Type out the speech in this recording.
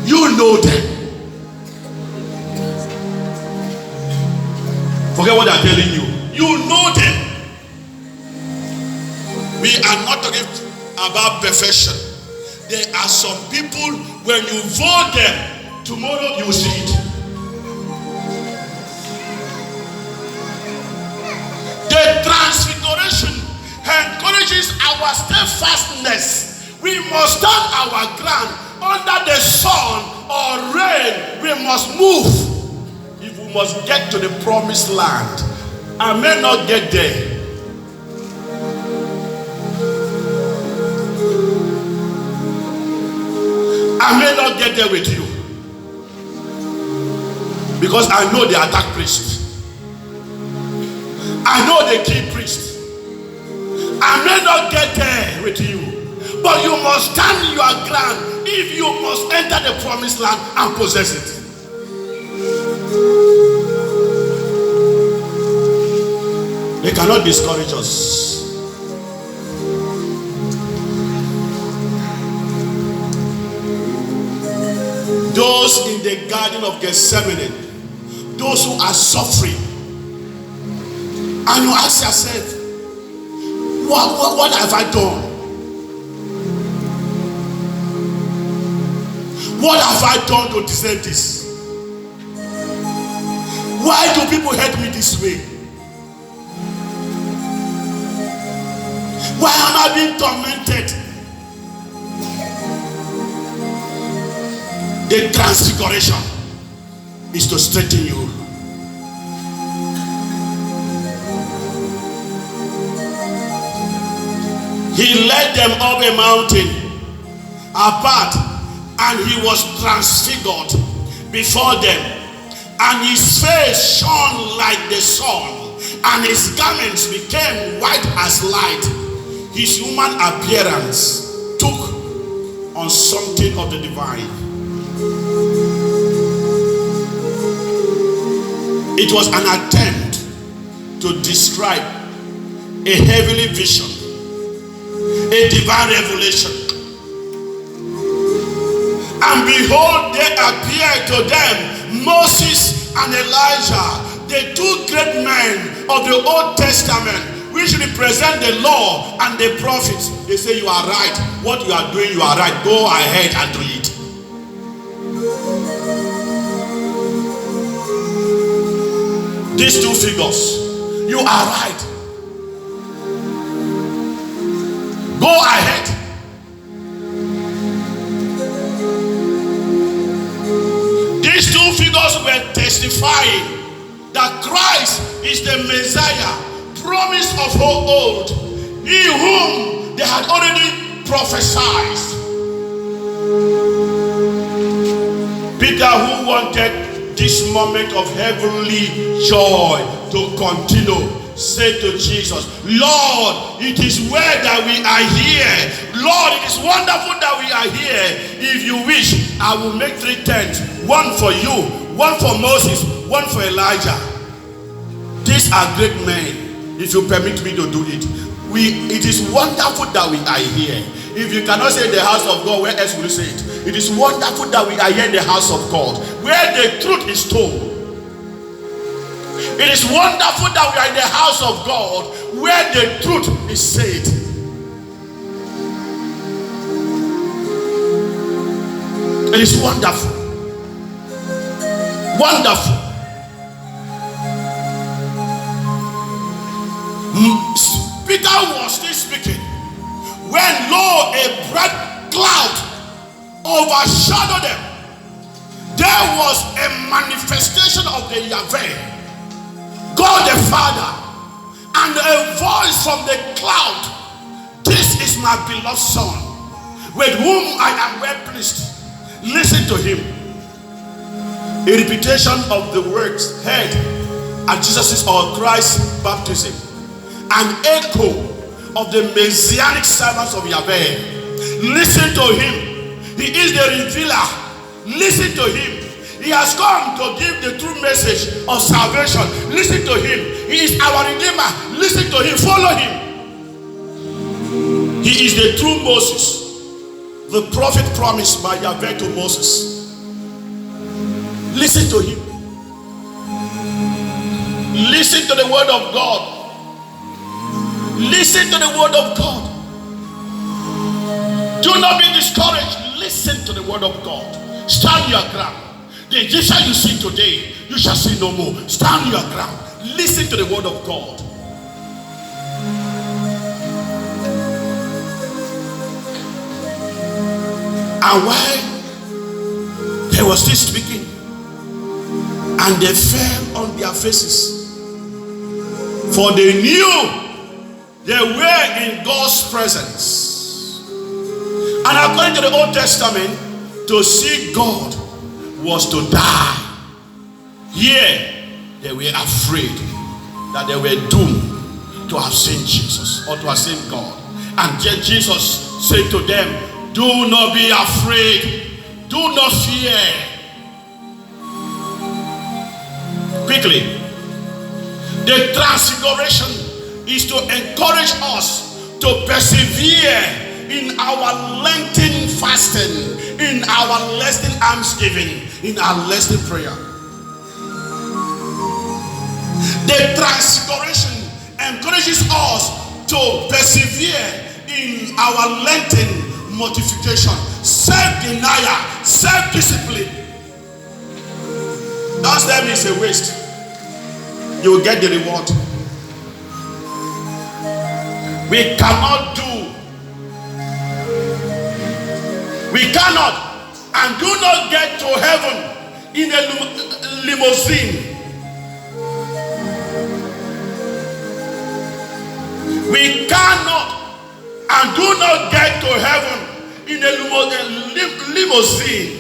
You know them. Forget what I'm telling you. You know them. We are not talking about perfection. There are some people, when you vote them, tomorrow you will see it. The transfiguration encourages our steadfastness. We must stand our ground under the sun or rain. We must move. If we must get to the promised land, I may not get there. I may not get there with you, because I know the attack priest. I know the key priest. I may not get there with you, but you must stand your ground if you must enter the promised land and possess it. They cannot discourage us. Those in the garden of Gethsemane, those who are suffering, and you ask yourself, what have I done? What have I done to deserve this? Why do people hate me this way? Why am I being tormented? The transfiguration is to strengthen you. He led them up a mountain apart, and he was transfigured before them, and his face shone like the sun, and his garments became white as light. His human appearance took on something of the divine. It was an attempt to describe a heavenly vision, a divine revelation. And behold, there appeared to them Moses and Elijah, the two great men of the Old Testament, which represent the law and the prophets. They say, you are right. What you are doing, you are right. Go ahead and do it. These two figures, you are right. Go ahead. These two figures were testifying that Christ is the Messiah, promised of old, he whom they had already prophesied. Peter, who wanted this moment of heavenly joy to continue, said to Jesus, Lord, it is well that we are here. Lord, it is wonderful that we are here. If you wish, I will make 3 tents, one for you, one for Moses, one for Elijah. These are great men, if you permit me to do it. It is wonderful that we are here. If you cannot say the house of God, where else will you say it? It is wonderful that we are here in the house of God, where the truth is told. It is wonderful that we are in the house of God, where the truth is said. It is wonderful. Wonderful. Peter was still speaking when, lo, a bright cloud overshadowed them. There was a manifestation of the Yahweh, God the Father, and a voice from the cloud. This is my beloved Son, with whom I am well pleased. Listen to him. A repetition of the words heard at Jesus' or Christ's baptism, an echo of the messianic servants of Yahweh. Listen to him. He is the revealer. Listen to him. He has come to give the true message of salvation. Listen to him. He is our Redeemer. Listen to him. Follow him. He is the true Moses, the prophet promised by Yahweh to Moses. to him. Listen to the word of God. Listen to the word of God. Do not be discouraged. Listen to the word of God. Stand your ground. The Egyptian you see today, you shall see no more. Stand your ground. Listen to the word of God. And while they were still speaking, and they fell on their faces, for they knew they were in God's presence. And according to the Old Testament, to see God was to die. Here, they were afraid that they were doomed to have seen Jesus or to have seen God. And yet Jesus said to them, do not be afraid. Do not fear. Quickly. The transfiguration is to encourage us to persevere in our Lenten fasting, in our Lenten almsgiving, in our Lenten prayer. The transfiguration encourages us to persevere in our Lenten mortification, self-denial, self-discipline. That's them is a waste. You will get the reward. We cannot and do not get to heaven in a limousine. We cannot and do not get to heaven in a limousine.